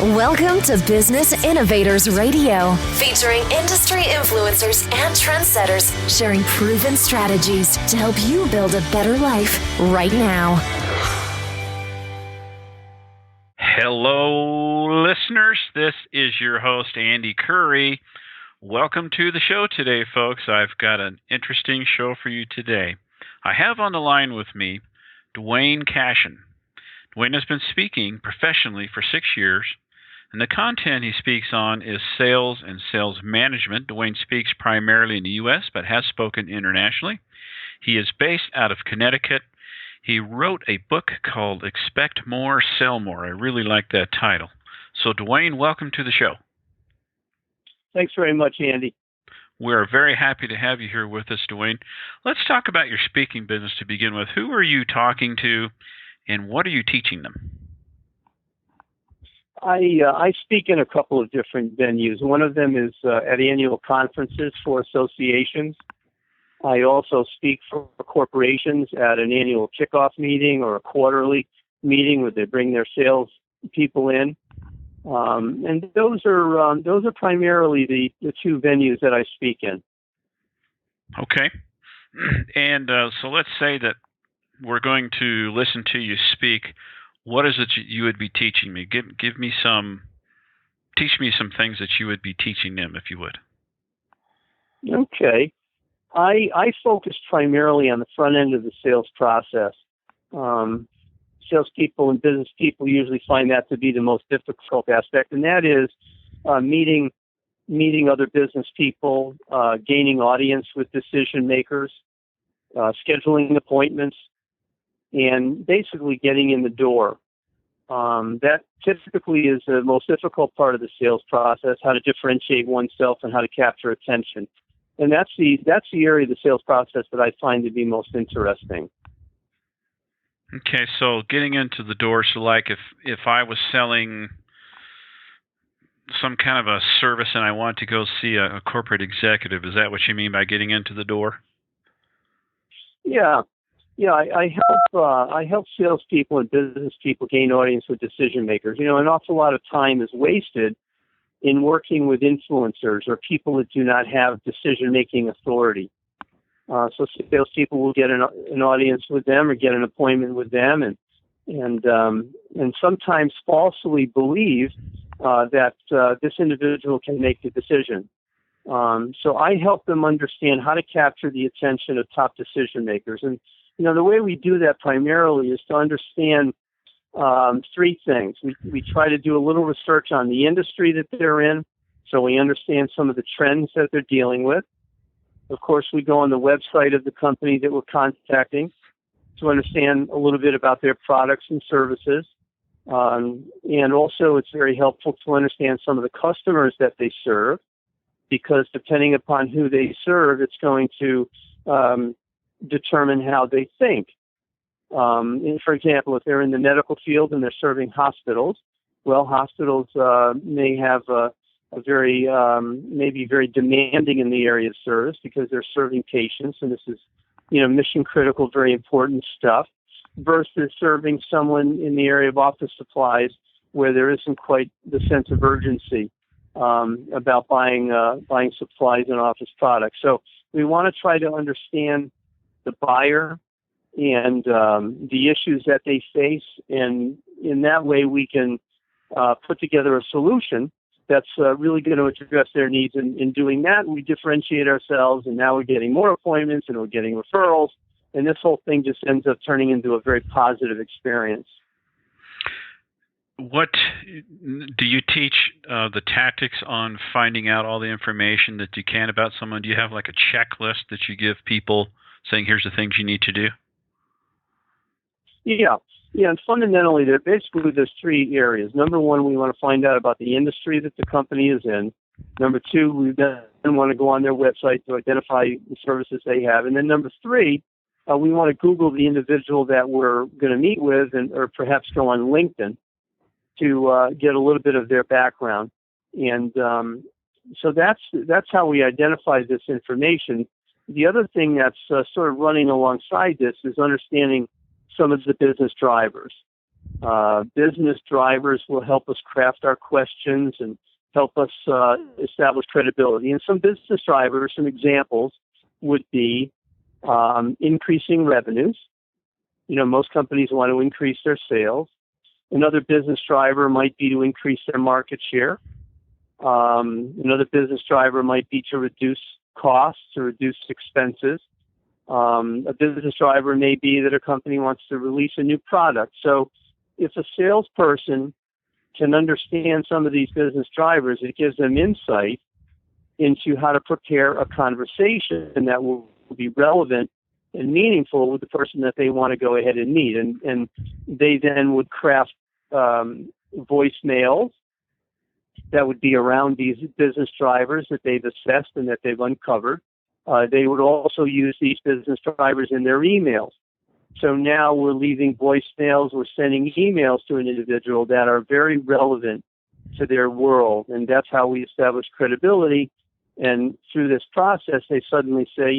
Welcome to Business Innovators Radio, featuring industry influencers and trendsetters sharing proven strategies to help you build a better life right now. Hello, listeners. This is your host, Andy Curry. Welcome to the show today, folks. I've got an interesting show for you today. I have on the line with me Duane Cashin. Duane has been speaking professionally for 6 years, and the content he speaks on is sales and sales management. Duane speaks primarily in the U.S., but has spoken internationally. He is based out of Connecticut. He wrote a book called Expect More, Sell More. I really like that title. So, Duane, welcome to the show. Thanks very much, Andy. We're very happy to have you here with us, Duane. Let's talk about your speaking business to begin with. Who are you talking to, and what are you teaching them? I speak in a couple of different venues. One of them is at annual conferences for associations. I also speak for corporations at an annual kickoff meeting or a quarterly meeting where they bring their sales people in. And those are primarily the two venues that I speak in. Okay. And so let's say that we're going to listen to you speak. What is it you would be teaching me? Teach me some things that you would be teaching them, if you would. Okay. I focus primarily on the front end of the sales process. Salespeople and business people usually find that to be the most difficult aspect, and that is meeting other business people, gaining audience with decision makers, scheduling appointments, and basically getting in the door. That typically is the most difficult part of the sales process, how to differentiate oneself and how to capture attention. And that's the area of the sales process that I find to be most interesting. Okay, so getting into the door, so like if I was selling some kind of a service and I want to go see a corporate executive, is that what you mean by getting into the door? Yeah. I help salespeople and business people gain audience with decision makers. An awful lot of time is wasted in working with influencers or people that do not have decision-making authority. So salespeople will get an audience with them or get an appointment with them, and sometimes falsely believe that this individual can make the decision. So I help them understand how to capture the attention of top decision makers. And the way we do that primarily is to understand three things. We try to do a little research on the industry that they're in, so we understand some of the trends that they're dealing with. Of course, we go on the website of the company that we're contacting to understand a little bit about their products and services. And also, it's very helpful to understand some of the customers that they serve, because depending upon who they serve, it's going to determine how they think. For example, if they're in the medical field and they're serving hospitals, well, hospitals may have may be very demanding in the area of service because they're serving patients, and this is, mission critical, very important stuff, versus serving someone in the area of office supplies where there isn't quite the sense of urgency about buying supplies and office products. So we want to try to understand the buyer and the issues that they face, and in that way we can put together a solution that's really going to address their needs. And in doing that, we differentiate ourselves, and now we're getting more appointments and we're getting referrals, and this whole thing just ends up turning into a very positive experience. What do you teach the tactics on finding out all the information that you can about someone? Do you have like a checklist that you give people saying, here's the things you need to do? Yeah, and fundamentally, there's three areas. Number one, we want to find out about the industry that the company is in. Number two, we then want to go on their website to identify the services they have. And then number three, we want to Google the individual that we're going to meet with, or perhaps go on LinkedIn to get a little bit of their background. And so that's how we identify this information. The other thing that's sort of running alongside this is understanding some of the business drivers. Business drivers will help us craft our questions and help us establish credibility. And some business drivers, some examples would be increasing revenues. Most companies want to increase their sales. Another business driver might be to increase their market share. Another business driver might be to reduce costs or reduce expenses. A business driver may be that a company wants to release a new product. So if a salesperson can understand some of these business drivers, it gives them insight into how to prepare a conversation that will be relevant and meaningful with the person that they want to go ahead and meet. And they then would craft voicemails that would be around these business drivers that they've assessed and that they've uncovered. They would also use these business drivers in their emails. So now we're leaving voicemails, we're sending emails to an individual that are very relevant to their world, and that's how we establish credibility. And through this process, they suddenly say,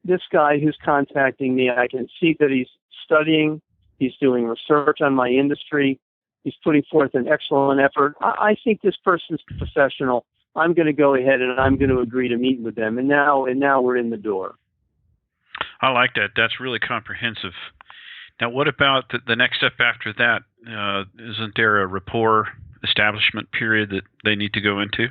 this guy who's contacting me, I can see that he's studying, he's doing research on my industry, he's putting forth an excellent effort. I think this person's professional. I'm going to go ahead and I'm going to agree to meet with them. And now we're in the door. I like that. That's really comprehensive. Now, what about the next step after that? Isn't there a rapport establishment period that they need to go into?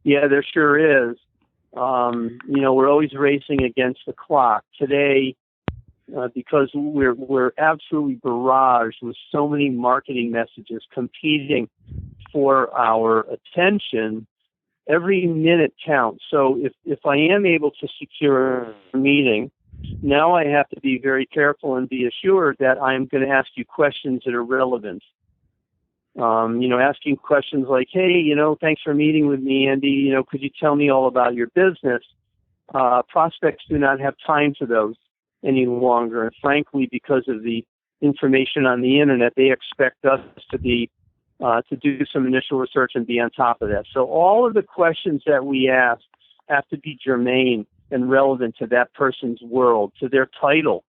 Yeah, there sure is. We're always racing against the clock. Today, because we're absolutely barraged with so many marketing messages competing for our attention, every minute counts. So if I am able to secure a meeting, now I have to be very careful and be assured that I'm going to ask you questions that are relevant. Asking questions like, hey, thanks for meeting with me, Andy. Could you tell me all about your business? Prospects do not have time for those any longer. And frankly, because of the information on the internet, they expect us to do some initial research and be on top of that. So all of the questions that we ask have to be germane and relevant to that person's world, to their title,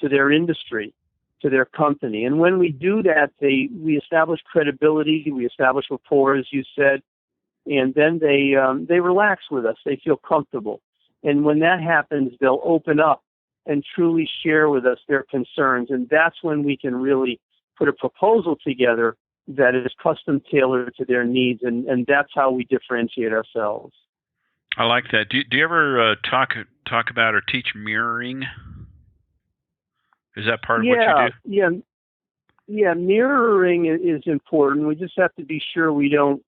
to their industry, to their company. And when we do that, we establish credibility, we establish rapport, as you said, and then they relax with us. They feel comfortable. And when that happens, they'll open up and truly share with us their concerns. And that's when we can really put a proposal together that is custom tailored to their needs. And that's how we differentiate ourselves. I like that. Do you ever talk about or teach mirroring? Is that part of what you do? Yeah. Mirroring is important. We just have to be sure we don't,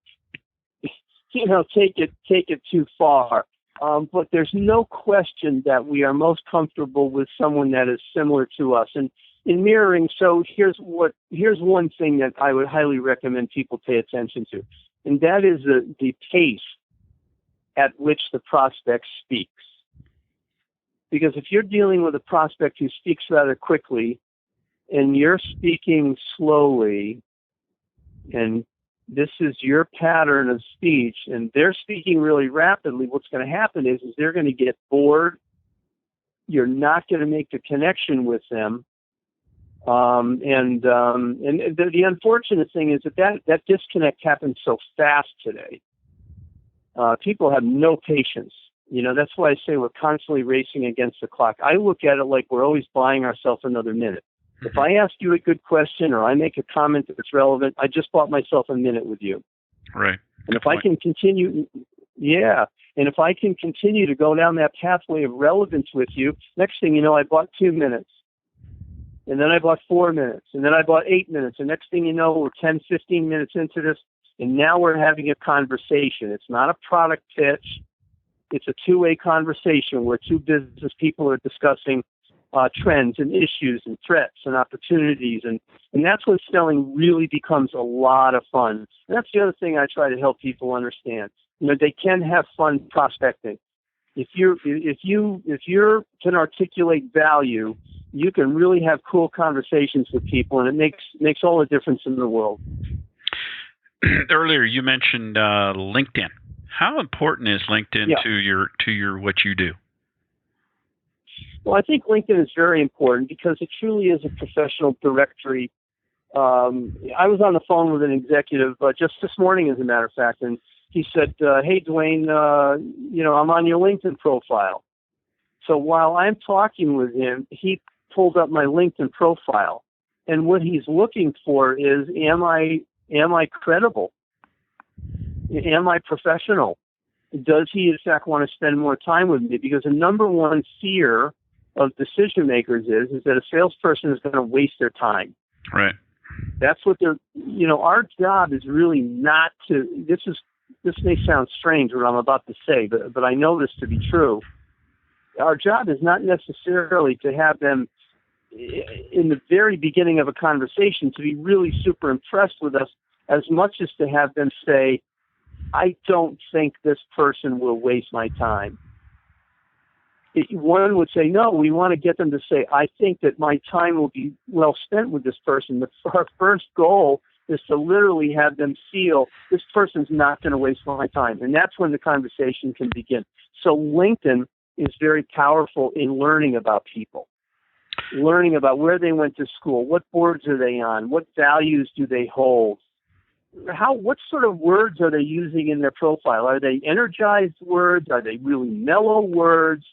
take it too far. But there's no question that we are most comfortable with someone that is similar to us. And in mirroring, so here's one thing that I would highly recommend people pay attention to, and that is the pace at which the prospect speaks. Because if you're dealing with a prospect who speaks rather quickly and you're speaking slowly, and this is your pattern of speech, and they're speaking really rapidly, what's going to happen is they're going to get bored. You're not going to make the connection with them. And the unfortunate thing is that disconnect happens so fast today. People have no patience. That's why I say we're constantly racing against the clock. I look at it like we're always buying ourselves another minute. If I ask you a good question or I make a comment that's relevant, I just bought myself a minute with you. Right. And if I can continue, and if I can continue to go down that pathway of relevance with you, next thing you know, I bought 2 minutes. And then I bought 4 minutes. And then I bought 8 minutes. And next thing you know, we're 10, 15 minutes into this. And now we're having a conversation. It's not a product pitch. It's a two-way conversation where two business people are discussing trends and issues and threats and opportunities. And that's when selling really becomes a lot of fun. And that's the other thing I try to help people understand. They can have fun prospecting. If you can articulate value, you can really have cool conversations with people, and it makes all the difference in the world. Earlier, you mentioned LinkedIn. How important is LinkedIn to your what you do? Well, I think LinkedIn is very important because it truly is a professional directory. I was on the phone with an executive just this morning, as a matter of fact, and he said, "Hey, Duane, I'm on your LinkedIn profile." So while I'm talking with him, he pulled up my LinkedIn profile, and what he's looking for is, am I credible? Am I professional? Does he, in fact, want to spend more time with me? Because the number one fear of decision makers is that a salesperson is going to waste their time. Right. That's what they're, our job is really not to, this may sound strange what I'm about to say, but I know this to be true. Our job is not necessarily to have them in the very beginning of a conversation to be really super impressed with us, as much as to have them say, I don't think this person will waste my time. One would say, no, we want to get them to say, I think that my time will be well spent with this person. Our first goal is to literally have them feel this person's not going to waste my time. And that's when the conversation can begin. So LinkedIn is very powerful in learning about people, learning about where they went to school, what boards are they on, what values do they hold, what sort of words are they using in their profile? Are they energized words? Are they really mellow words?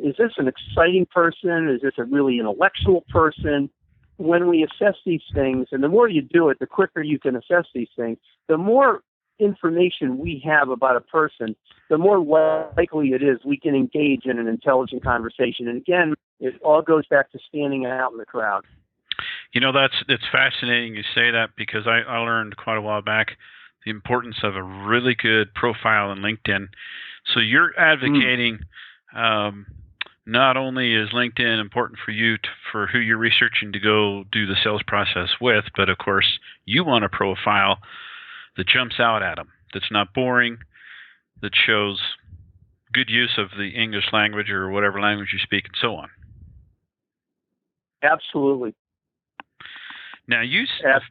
Is this an exciting person? Is this a really intellectual person? When we assess these things, and the more you do it, the quicker you can assess these things, the more information we have about a person, the more likely it is we can engage in an intelligent conversation. And again, it all goes back to standing out in the crowd. It's fascinating you say that, because I learned quite a while back the importance of a really good profile in LinkedIn. So you're advocating not only is LinkedIn important for you for who you're researching to go do the sales process with, but of course you want a profile that jumps out at them, that's not boring, that shows good use of the English language or whatever language you speak, and so on. Absolutely. Now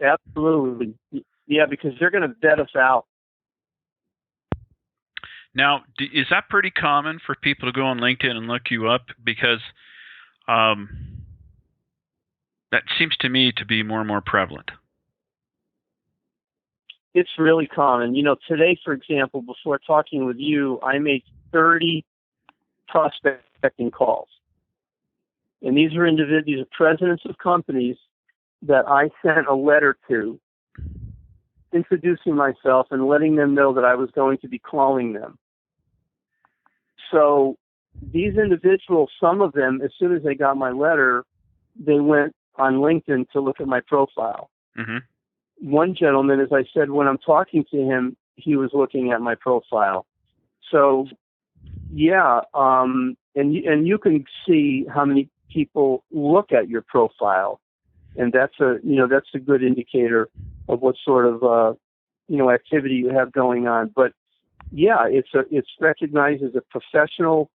absolutely, yeah, because they're going to vet us out. Now, is that pretty common for people to go on LinkedIn and look you up? Because that seems to me to be more and more prevalent. It's really common. Today, for example, before talking with you, I made 30 prospecting calls. And these are presidents of companies that I sent a letter to, introducing myself and letting them know that I was going to be calling them. So these individuals, some of them, as soon as they got my letter, they went on LinkedIn to look at my profile. Mm-hmm. One gentleman, as I said, when I'm talking to him, he was looking at my profile. So, yeah, and you can see how many people look at your profile, and that's a good indicator of what sort of activity you have going on. But yeah, it's recognized as a professional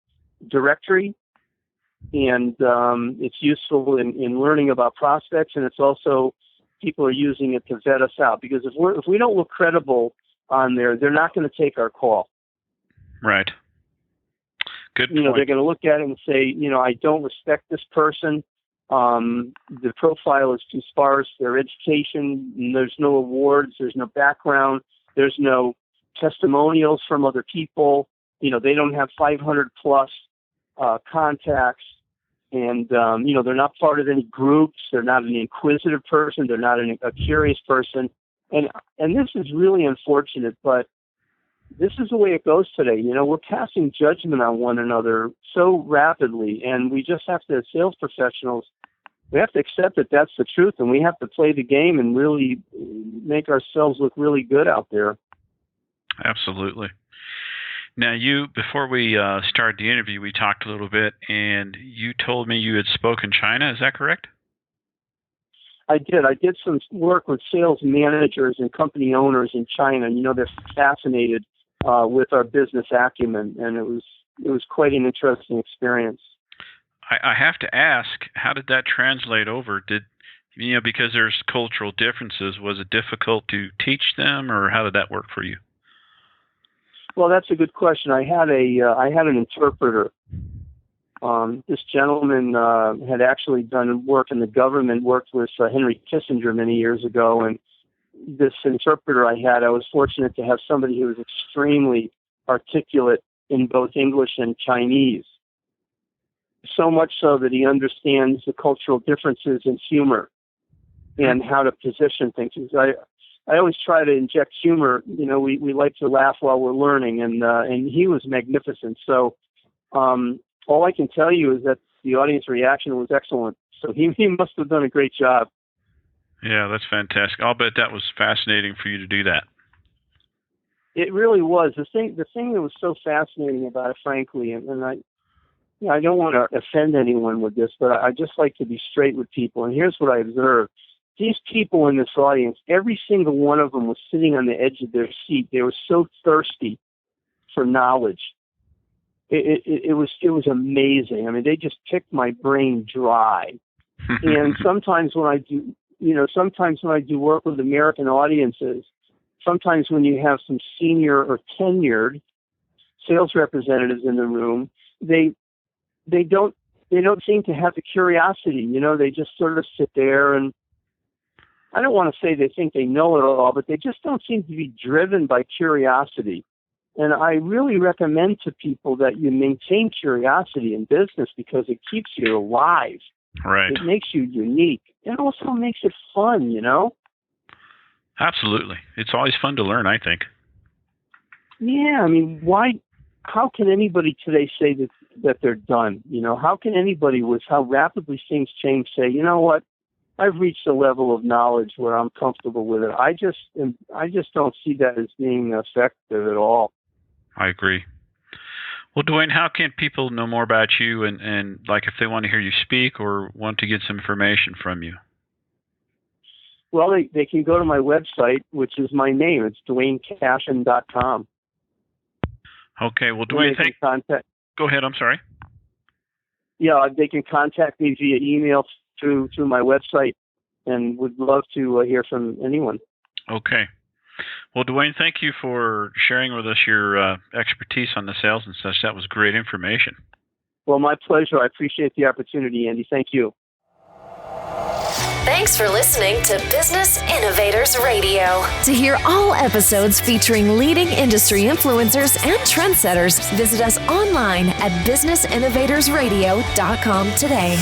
directory, and it's useful in learning about prospects, and it's also people are using it to vet us out, because if we don't look credible on there, they're not going to take our call. Right. Good point. They're going to look at it and say, I don't respect this person. The profile is too sparse. Their education, there's no awards, there's no background, there's no testimonials from other people. They don't have 500 plus contacts, and they're not part of any groups. They're not an inquisitive person. They're not a curious person, and this is really unfortunate, but this is the way it goes today. We're passing judgment on one another so rapidly, and we just have to, as sales professionals, we have to accept that that's the truth, and we have to play the game and really make ourselves look really good out there. Absolutely. Now, before we started the interview, we talked a little bit, and you told me you had spoken China. Is that correct? I did. I did some work with sales managers and company owners in China. They're fascinated with our business acumen, and it was quite an interesting experience. I have to ask, how did that translate over? Because there's cultural differences, was it difficult to teach them, or how did that work for you? Well, that's a good question. I had an interpreter, This gentleman had actually done work in the government, worked with Henry Kissinger many years ago, and this interpreter I was fortunate to have somebody who was extremely articulate in both English and Chinese. So much so that he understands the cultural differences in humor and how to position things. I always try to inject humor. You know, we like to laugh while we're learning, and he was magnificent. So all I can tell you is that the audience reaction was excellent. So he must have done a great job. Yeah, that's fantastic. I'll bet that was fascinating for you to do that. It really was. The thing that was so fascinating about it, frankly, and I don't want to offend anyone with this, but I just like to be straight with people. And here's what I observed. These people in this audience, every single one of them was sitting on the edge of their seat. They were so thirsty for knowledge. It was amazing. I mean, they just picked my brain dry. And sometimes when I do work with American audiences, sometimes when you have some senior or tenured sales representatives in the room, they don't seem to have the curiosity. You know, they just sort of sit there, and I don't want to say they think they know it all, but they just don't seem to be driven by curiosity. And I really recommend to people that you maintain curiosity in business because it keeps you alive. Right. It makes you unique. It also makes it fun, you know? Absolutely. It's always fun to learn, I think. Yeah, I mean, how can anybody today say that they're done? You know, how can anybody, with how rapidly things change, say, you know what, I've reached a level of knowledge where I'm comfortable with it? I just don't see that as being effective at all. I agree. Well, Duane, how can people know more about you and like if they want to hear you speak or want to get some information from you? Well, they can go to my website, which is my name. It's DuaneCashin.com. Okay. Well, Duane, go ahead. I'm sorry. Yeah, they can contact me via email through my website, and would love to hear from anyone. Okay. Well, Duane, thank you for sharing with us your expertise on the sales and such. That was great information. Well, my pleasure. I appreciate the opportunity, Andy. Thank you. Thanks for listening to Business Innovators Radio. To hear all episodes featuring leading industry influencers and trendsetters, visit us online at businessinnovatorsradio.com today.